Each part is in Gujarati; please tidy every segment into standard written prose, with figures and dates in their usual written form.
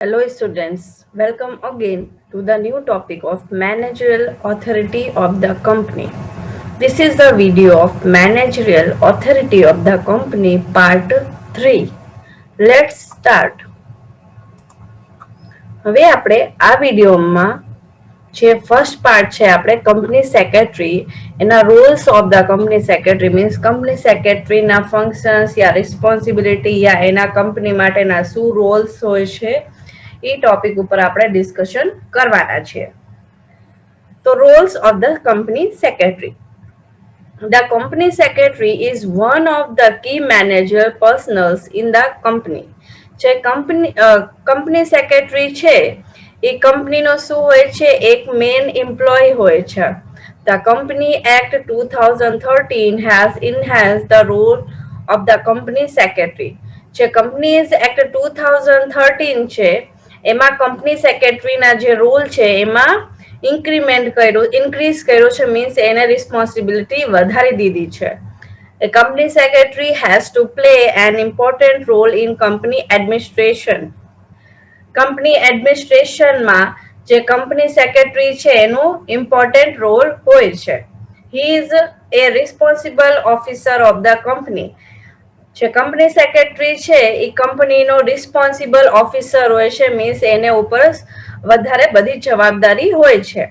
Hello students, welcome again to the new topic of managerial authority of the company. This is the video of managerial authority of the company part 3. Let's start. હવે આપણે આ વિડિયોમાં જે ફર્સ્ટ પાર્ટ છે આપણે કંપની સેક્રેટરી એના rules of the company secretary means company સેક્રેટરીના ફંક્શન્સ યા રિસ્પોન્સિબિલિટી યા એના કંપની માટેના શું રોલ્સ હોય છે એ ટોપિક ઉપર આપણે ડિસ્કશન કરવાના છીએ. તો Rolls of the company secretary. The company secretary is one of the key managerial personals in the company. જે કંપની સેક્રેટરી છે એ કંપનીનો શું હોય છે એક મેન એમ્પ્લોય હોય છે. The Company Act 2013 has enhanced the role of the company secretary. જે Companies Act 2013 છે એમાં કંપની સેક્રેટરીના જે રોલ છે એમાં ઇન્ક્રીઝ કર્યો છે મીન્સ એને રિસ્પોન્સિબિલિટી વધારી દીધી છે. A company secretary has to play an important role in company administration. Company એડમિનિસ્ટ્રેશનમાં જે કંપની સેક્રેટરી છે એનું ઇમ્પોર્ટન્ટ રોલ હોય છે. He is a responsible officer of the company. જે કંપની સેક્રેટરી છે એ કંપનીનો રિસ્પોન્સિબલ ઓફિસર હોય છે મીન્સ એને ઉપર વધારે બધી જવાબદારી હોય છે.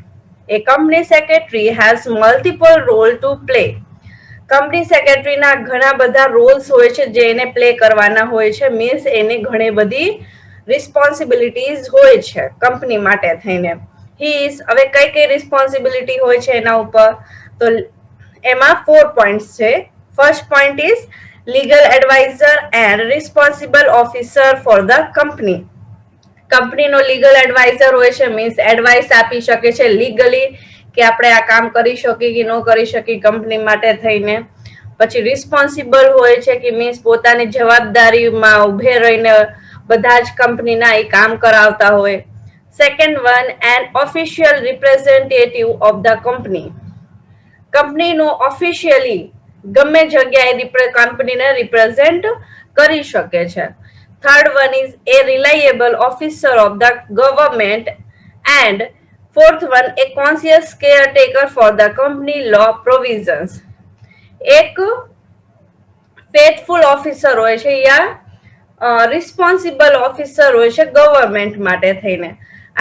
એ company secretary has multiple role to play. Company સેક્રેટરીના ઘણા બધા રોલ્સ હોય છે જે એને પ્લે કરવાના હોય છે મીન્સ એને ઘણી બધી રિસ્પોન્સિબિલિટીઝ હોય છે કંપની માટે થઈને. હવે કઈ કઈ રિસ્પોન્સિબિલિટી હોય છે એના ઉપર તો એમાં 4 પોઈન્ટ્સ છે. First point is legal adviser and responsible officer four the company. કંપનીનો લીગલ એડવાઇઝર હોય છે મીન્સ એડવાઇસ આપી શકે છે લીગલી કે આપણે આ કામ કરી શકીએ કે ન કરી શકીએ કંપની માટે થઈને. પછી રિસ્પોન્સિબલ હોય છે કે મીન્સ પોતાની જવાબદારીમાં ઉભે રહીને બધા જ કંપનીના એ કામ કરાવતા હોય. Second one an official representative of the company. કંપનીનું ઓફિશિયલી ગમે જગ્યાએ કંપનીને રિપ્રેઝેન્ટ કરી શકે છે. Third one is a reliable officer of the government and fourth one a conscious caretaker for the company law provisions. એક ફેથફુલ ઓફિસર હોય છે યા રિસ્પોન્સિબલ ઓફિસર હોય છે ગવર્મેન્ટ માટે થઈને.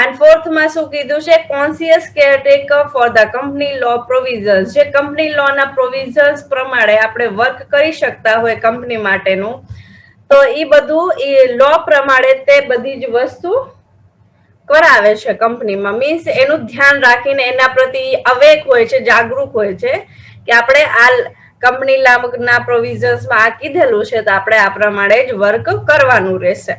એન્ડ ફોર્થમાં શું કીધું છે conscious caretaker for the company law provisions. જે કંપની લો ના પ્રોવિઝન્સ પ્રમાણે આપણે વર્ક કરી શકતા હોય કંપની માટેનું તો એ બધું એ લો પ્રમાણે તે બધી જ વસ્તુ કરાવે છે કંપનીમાં મીન્સ એનું ધ્યાન રાખીને એના પ્રત્યે અવેક હોય છે જાગૃત હોય છે કે આપણે આ કંપની ના પ્રોવિઝન્સમાં આ કીધેલું છે તો આપણે આ પ્રમાણે જ વર્ક કરવાનું રહેશે.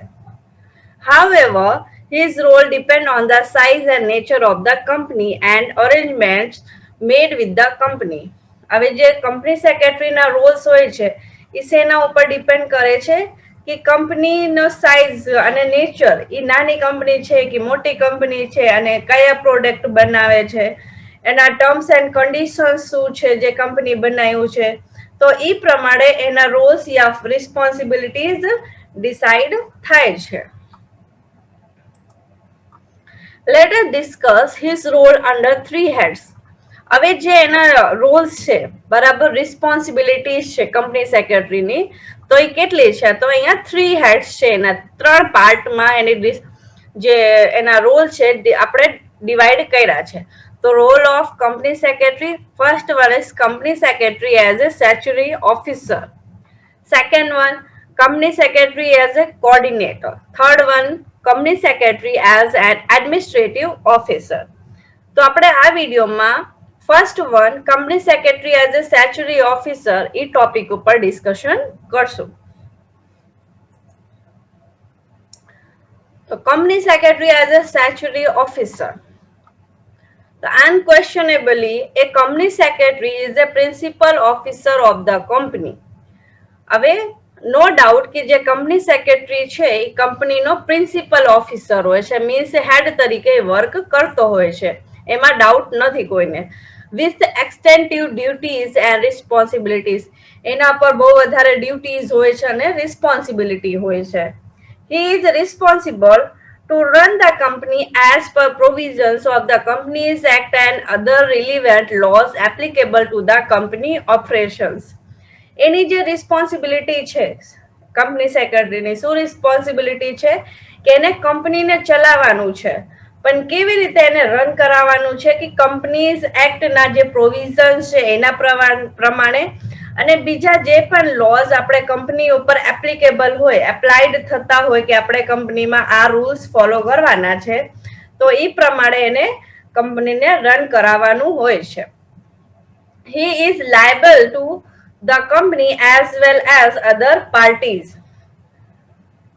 However, his role depends on the size and nature of the company and arrangements made with the company. હવે જે કંપની સેક્રેટરીના રોલ્સ હોય છે એ શેના ઉપર ડિપેન્ડ કરે છે કે કંપનીનો સાઇઝ અને નેચર એ નાની કંપની છે કે મોટી કંપની છે અને કયા પ્રોડક્ટ બનાવે છે એના ટર્મ્સ એન્ડ કન્ડિશન્સ શું છે જે કંપની બનાવ્યું છે તો એ પ્રમાણે એના રોલ્સ યા રિસ્પોન્સિબિલિટીઝ ડિસાઇડ થાય છે. Let us discuss his role under 3 heads. હવે જે એના રોલ્સ છે બરાબર રિસ્પોન્સિબિલિટીઝ છે કંપની સેક્રેટરીની તો એ કેટલી છે તો અહીંયા 3 હેડ્સ છે એના 3 પાર્ટમાં એની જે એના રોલ છે આપણે ડિવાઈડ કર્યા છે. તો role of company secretary first one is company secretary as a statutory officer. Second one company secretary as a coordinator. Third one, company secretary as an administrative officer. તો આપણે આ વિડીયોમાં first one company secretary as a statutory officer A topic ઉપર ડિસ્કશન કરશું. તો company secretary as a statutory officer. Unquestionably, a company secretary is the principal officer of the company. હવે નો ડાઉટ કે જે કંપની સેક્રેટરી છે એ કંપનીનો પ્રિન્સિપલ ઓફિસર હોય છે મીન્સ હેડ તરીકે વર્ક કરતો હોય છે એમાં ડાઉટ નથી કોઈને. વિથ એક્સટેન્ટિવ ડ્યુટીઝ એન્ડ રિસ્પોન્સિબિલિટીઝ એના પર બહુ વધારે ડ્યુટીઝ હોય છે અને રિસ્પોન્સિબિલિટી હોય છે. He is responsible to run the company as per provisions of the Companies Act and other relevant laws applicable to the company operations. એની જે રિસ્પોન્સિબિલિટી છે કંપની સેક્રેટરીની, શું રિસ્પોન્સિબિલિટી છે કે એને કંપનીને ચલાવવાનું છે, પણ કેવી રીતે એને રન કરાવવાનું છે કે કંપનીઝ એક્ટના જે પ્રોવિઝન્સ છે એના પ્રમાણે અને બીજા જે પણ લોઝ આપણે કંપની ઉપર એપ્લિકેબલ હોય, એપ્લાઇડ થતા હોય કે આપણે કંપનીમાં આ રૂલ્સ ફોલો કરવાના છે, તો એ પ્રમાણે એને કંપનીને રન કરાવવાનું હોય છે. He is liable to the company as well as other parties.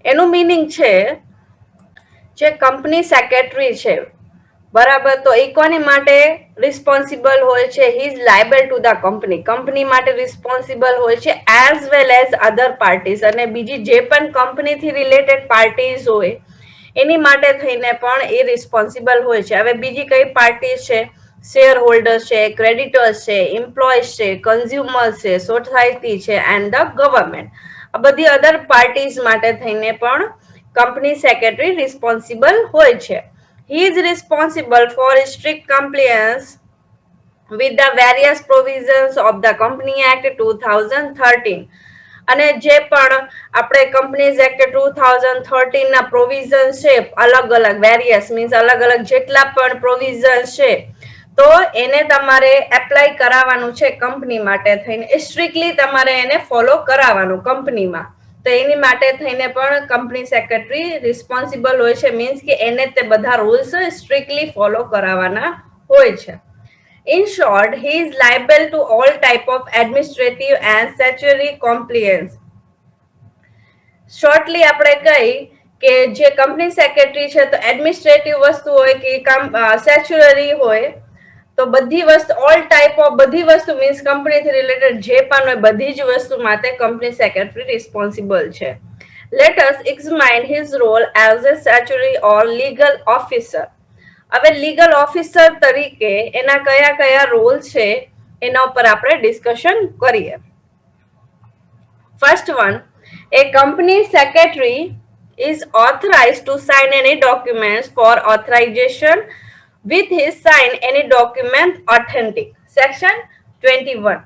એનું મીનિંગ છે જે કંપની સેક્રેટરી છે, બરાબર, તો એ કોની માટે રિસ્પોન્સિબલ હોય છે? He is liable to the company, company માટે રિસ્પોન્સિબલ હોય છે એઝ વેલ એઝ અધર પાર્ટીઝ, અને બીજી જે પણ કંપનીથી રિલેટેડ પાર્ટીઝ હોય એની માટે થઈને પણ એ રિસ્પોન્સિબલ હોય છે. હવે બીજી કઈ પાર્ટી છે? શેર હોલ્ડર્સ છે, ક્રેડિટર્સ છે, એમ્પ્લોઈઝ છે, કન્ઝ્યુમર્સ છે, સોસાયટી છે એન્ડ ધ ગવર્મેન્ટ. આ બધી અધર પાર્ટીઝ માટે થઈને પણ કંપની સેક્રેટરી રિસ્પોન્સિબલ હોય છે. He is responsible for strict compliance with the various provisions of the Company Act 2013. અને જે પણ આપણે કંપનીઝ એક્ટ 2013 ના પ્રોવિઝન્સ છે, અલગ અલગ વેરિયસ મીન્સ અલગ અલગ જેટલા પણ પ્રોવિઝન્સ છે, તો એને તમારે એપ્લાય કરાવવાનું છે કંપની માટે થઈને. સ્ટ્રિક્ટલી તમારે એને ફોલો કરાવવાનું કંપનીમાં, તો એની માટે થઈને પણ કંપની સેક્રેટરી રિસ્પોન્સિબલ હોય છે, મીન્સ કે એને તે બધા રૂલ્સ સ્ટ્રિક્ટલી ફોલો કરાવવાના હોય છે. In short, he is liable to all type of administrative and statutory compliance. Shortly આપણે કહી કે જે કંપની સેક્રેટરી છે તો એડમિનિસ્ટ્રેટિવ વસ્તુ હોય કે સ્ટેચ્યુટરી હોય, તો બધી વસ્તુ ઓલ ટાઈપ ઓફ બધી વસ્તુ મીન્સ કંપનીથી રિલેટેડ જે પણ હોય બધી જ વસ્તુ માટે કંપની સેક્રેટરી રિસ્પોન્સિબલ છે. Let us examine his role as a statutory or legal officer. હવે લીગલ ઓફિસર તરીકે એના કયા કયા રોલ છે એના ઉપર આપણે ડિસ્કશન કરીએ. First one, a company secretary is authorized to sign any documents for authorization with his sign any document authentic. Section 21.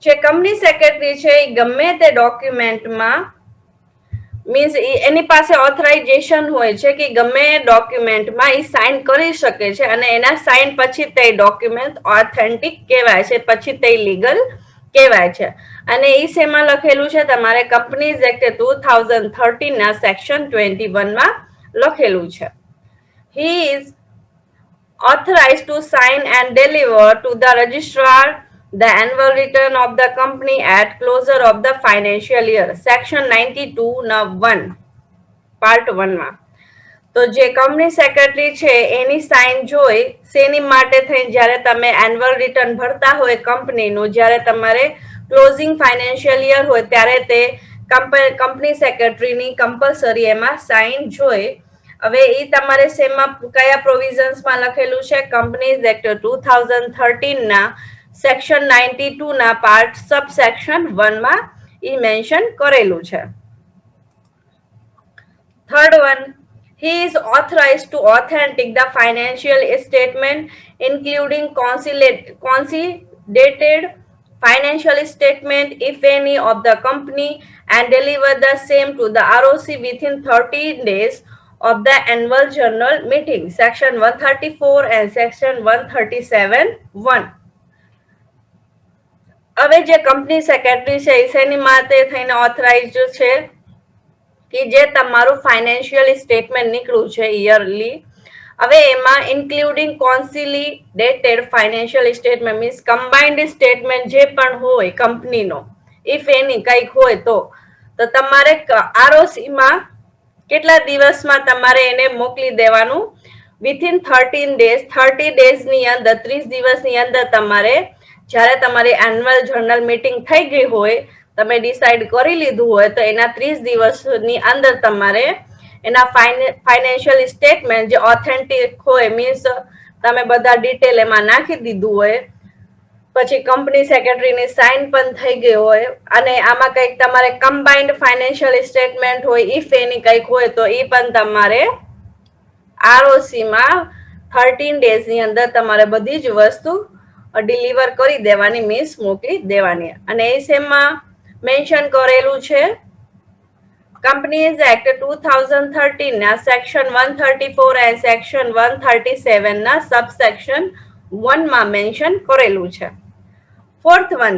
જે કંપની સેક્રેટરી છે એ ગમે તે ડોક્યુમેન્ટમાં મીન્સ એની પાસે ઓથરાઇઝેશન હોય છે કે ગમે ડોક્યુમેન્ટમાં એ સાઇન કરી શકે છે અને એના સાઇન પછી તે ડોક્યુમેન્ટ ઓથેન્ટિક કહેવાય છે, પછી તે લીગલ કહેવાય છે. અને એ શેમાં લખેલું છે? તમારે કંપનીઝ એક્ટ 2013 ના સેક્શન 21 માં લખેલું છે. He is authorized to sign and deliver to the registrar the annual return of the company at closure of the financial year. Section 92 ના 1 પાર્ટ 1 માં. તો જે કંપની સેક્રેટરી છે એની સાઇન જોઈ શેની માટે થઈ? જ્યારે તમે એન્યુઅલ રિટર્ન ભરતા હોય કંપનીનું, જ્યારે તમારે ક્લોઝિંગ ફાઇનાન્શિયલ યર હોય ત્યારે તે કંપની સેક્રેટરીની કમ્પલસરી એમાં સાઇન જોઈ. હવે એ તમારે શેમાં કયા પ્રોવિઝન્સમાં લખેલું છે? કંપનીઝ એક્ટ 2013 ના સેક્શન 92 ના પાર્ટ સબ સેક્શન 1 માં ઈ મેન્શન કરેલું છે. Third one, he is authorized to authentic the financial statement including consolidated financial statement if any of the company and deliver the same to the ROC within 30 days of the annual general meeting. Section 134 and section 137(1). હવે જે કંપની સેક્રેટરી છે એ શેની માટે થઈને ઓથરાઇઝડ છે કે જે તમારું ફાઇનાન્શિયલ સ્ટેટમેન્ટ નીકળ્યું છે યરલી, હવે એમાં including consolidated financial statement means combined statement જે પણ હોય કંપનીનો, ઇફ એની કંઈક હોય તો તમારે આરઓસીમાં કેટલા દિવસમાં તમારે એને મોકલી દેવાનું? વિથિન 13 ડેઝ, 30 ડેઝની અંદર, 30 દિવસની અંદર તમારે જ્યારે તમારી એન્યુઅલ જનરલ મીટિંગ થઈ ગઈ હોય, તમે ડિસાઇડ કરી લીધું હોય તો એના 30 દિવસની અંદર તમારે એના ફાઇનાન્શિયલ સ્ટેટમેન્ટ જે ઓથેન્ટિક હોય મીન્સ તમે બધા ડિટેલ એમાં નાખી દીધું હોય, પછી કંપની સેક્રેટરીની સાઇન પણ થઈ ગઈ હોય અને આમાં કંઈક તમારે કમ્બાઇન્ડ ફાઇનાન્શિયલ સ્ટેટમેન્ટ હોય, ઇફ એની કંઈક હોય તો એ પણ તમારે આરઓસી માં 13 days ની અંદર તમારે બધી જ વસ્તુ ડિલિવર કરી દેવાની, મીન્સ મોકલી દેવાની. અને એ શેમાં મેન્શન કરેલું છે? Companies Act 2013 ના સેક્શન 134 and સેક્શન 137 ના સબસેક્શન 1 માં મેન્શન કરેલું છે. Fourth one,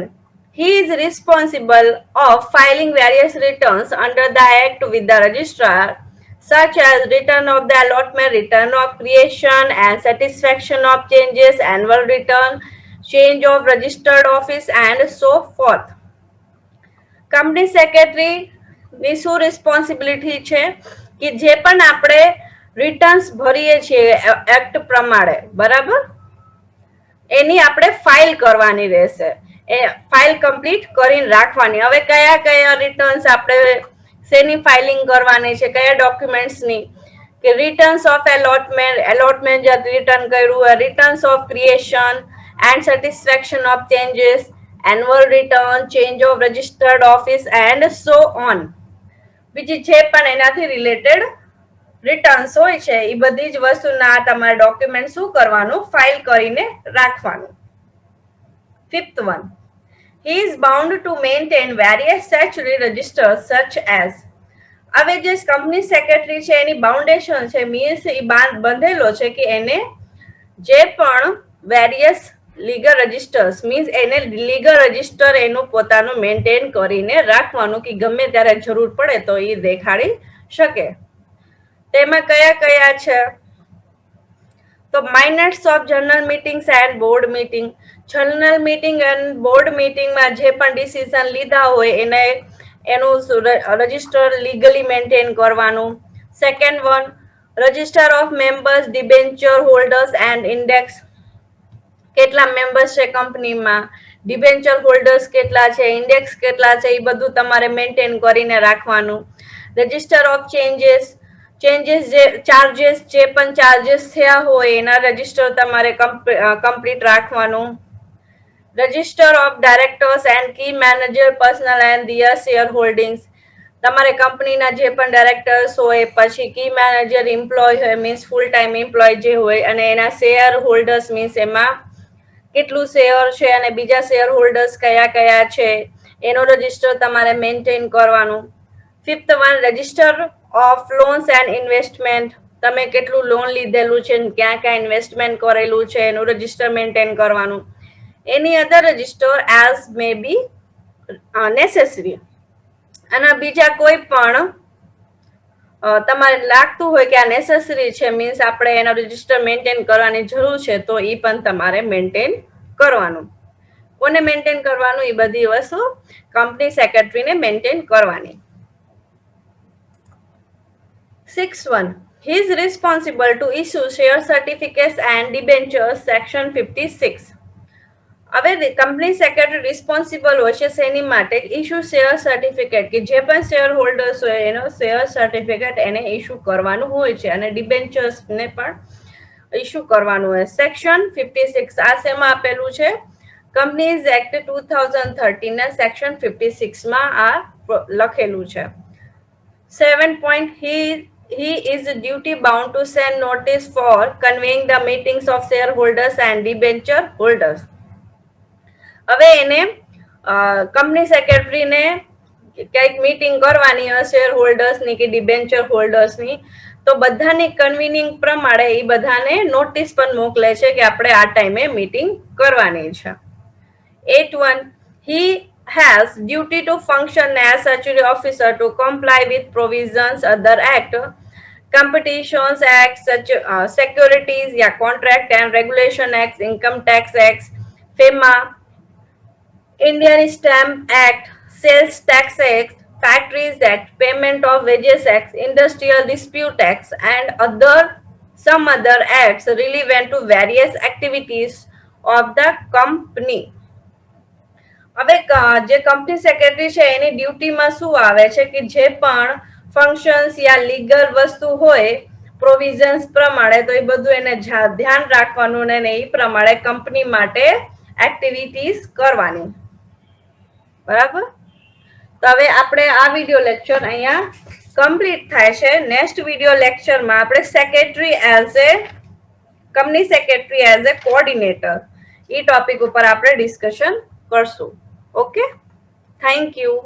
he is responsible of filing various returns under the Act with the registrar, such as return of the allotment, return of creation and satisfaction of changes, annual return, change of registered office and so forth. Company secretary ની શું રિસ્પોન્સિબિલિટી છે કે જે પણ આપણે રિટર્ન્સ ભરીએ છીએ એક્ટ પ્રમાણે, બરાબર, એની આપણે ફાઇલ કરવાની રહેશે. એ ફાઇલ કમ્પ્લીટ કરીને રાખવાની. હવે કયા કયા રિટર્ન્સ આપણે શેની ફાઇલિંગ કરવાની છે, કયા ડોક્યુમેન્ટ્સની? કે રિટર્ન્સ ઓફ એલોટમેન્ટ જે રિટર્ન કર્યું હોય, returns of creation and satisfaction of changes, annual return, change of registered office and so on. બીજી જે પણ એનાથી રિલેટેડ રિટર્ન્સ હોય છે એ બધી જ વસ્તુના તમારે ડોક્યુમેન્ટ શું કરવાનું? ફાઇલ કરીને રાખવાનું. Fifth one, he is bound to maintain various statutory registers such as. હવે જે કંપની સેક્રેટરી છે એની બાઉન્ડેશન છે, મીન્સ એ બંધેલો છે કે એને જે પણ વેરિયસ લીગલ રજિસ્ટર્સ, મીન્સ એને લીગલ રજિસ્ટર એનું પોતાનું મેન્ટેન કરીને રાખવાનું કે ગમે ત્યારે જરૂર પડે તો એ દેખાડી શકે. તેમાં કયા કયા છે? તો minutes of general meetings and board meeting. General meeting and board મીટિંગમાં જે પણ ડિસિઝન લીધા હોય એને એનું રજિસ્ટર લીગલી મેન્ટેન કરવાનું. Second one, register of members, debenture holders and index. કેટલા મેમ્બર્સ છે કંપનીમાં, ડિબેન્ચર હોલ્ડર્સ કેટલા છે, ઇન્ડેક્સ કેટલા છે, એ બધું તમારે મેન્ટેન કરીને રાખવાનું. રજિસ્ટર ઓફ ચેન્જીસ જે ચાર્जेस જે પણ ચાર્जेस થયા હોય એના રજિસ્ટર તમારે કમ્પ્લીટ રાખવાનું. Register of directors and key manager personal and their share holdings. તમારે કંપનીના જે પણ ડાયરેક્ટર્સ હોય, પછી કી મેનેજર એમ્પ્લોય હોય, મીન્સ ફૂલ ટાઈમ એમ્પ્લોય જે હોય, અને એના શેર હોલ્ડર્સ મીન્સ એમાં કેટલું શેર છે અને બીજા શેર હોલ્ડર્સ કયા કયા છે એનો રજિસ્ટર તમારે મેન્ટેન કરવાનું. Fifth one, register of loans and investment. તમે કેટલું લોન લીધેલું છે, ક્યાં ક્યાં ઇન્વેસ્ટમેન્ટ કરેલું છે એનું રજિસ્ટર મેન્ટેન કરવાનું. એની અધર રજિસ્ટર એઝ મે બી નેસેસરી. અને બીજા કોઈ પણ તમારે લાગતું હોય કે આ નેસેસરી છે, મીન્સ આપણે એનો રજિસ્ટર મેન્ટેન કરવાની જરૂર છે, તો એ પણ તમારે મેન્ટેન કરવાનું. કોને મેન્ટેન કરવાનું? એ બધી વસ્તુ કંપની સેક્રેટરીને મેન્ટેન કરવાની. 6th one, he is responsible to issue share certificates and debentures, section 56. હવે કંપની સેક્રેટરી રિસ્પોન્સિબલ હોય છે શેની માટે? ઇશ્યુ શેર સર્ટિફિકેટ, કે જે પણ શેર હોલ્ડર્સ હોય એનો શેર સર્ટિફિકેટ એને ઇશ્યુ કરવાનું હોય છે, અને ડિબેન્ચર્સ ને પણ ઇશ્યુ કરવાનું હોય. સેક્શન 56 આ શેમાં આપેલું છે? કંપનીઝ એક્ટ 2013 ના સેક્શન 56 માં આ લખેલું છે. 7 point, he is duty bound to send notice for conveying the meetings of shareholders and debenture holders. હવે એને કંપની સેક્રેટરીને કંઈક મીટિંગ કરવાની હોય શેર હોલ્ડર્સની કે ડિબેન્ચર હોલ્ડર્સની, તો બધાની કન્વીનિંગ પ્રમાણે એ બધાને નોટિસ પણ મોકલે છે કે આપણે આ ટાઈમે મીટિંગ કરવાની છે. 8.1, he has duty to function as statutory officer to comply with provisions other act, competitions act, securities या contract and regulation acts, income tax acts, FEMA, Indian Stamp Act, Sales Tax Act, Factories Act, Payment of Wages Act, Industrial Dispute Act, and some other acts relevant to various activities of the company. હવે જે કંપની સેક્રેટરી છે એની ડ્યુટીમાં શું આવે છે કે જે પણ ફંક્શન્સ યા લીગલ વસ્તુ હોય પ્રોવિઝન્સ પ્રમાણે, તો એ બધું એને ધ્યાન રાખવાનું ને એ પ્રમાણે કંપની માટે એક્ટિવિટીઝ કરવાની. બરાબર? તો હવે આપણે આ વિડિયો લેક્ચર અહીંયા કમ્પ્લીટ થાય છે. નેક્સ્ટ વિડીયો લેક્ચરમાં આપણે સેક્રેટરી એઝ એ કંપની સેક્રેટરી એઝ એ કોઓર્ડિનેટર એ ટોપિક ઉપર આપણે ડિસ્કશન કરશું. Okay, thank you.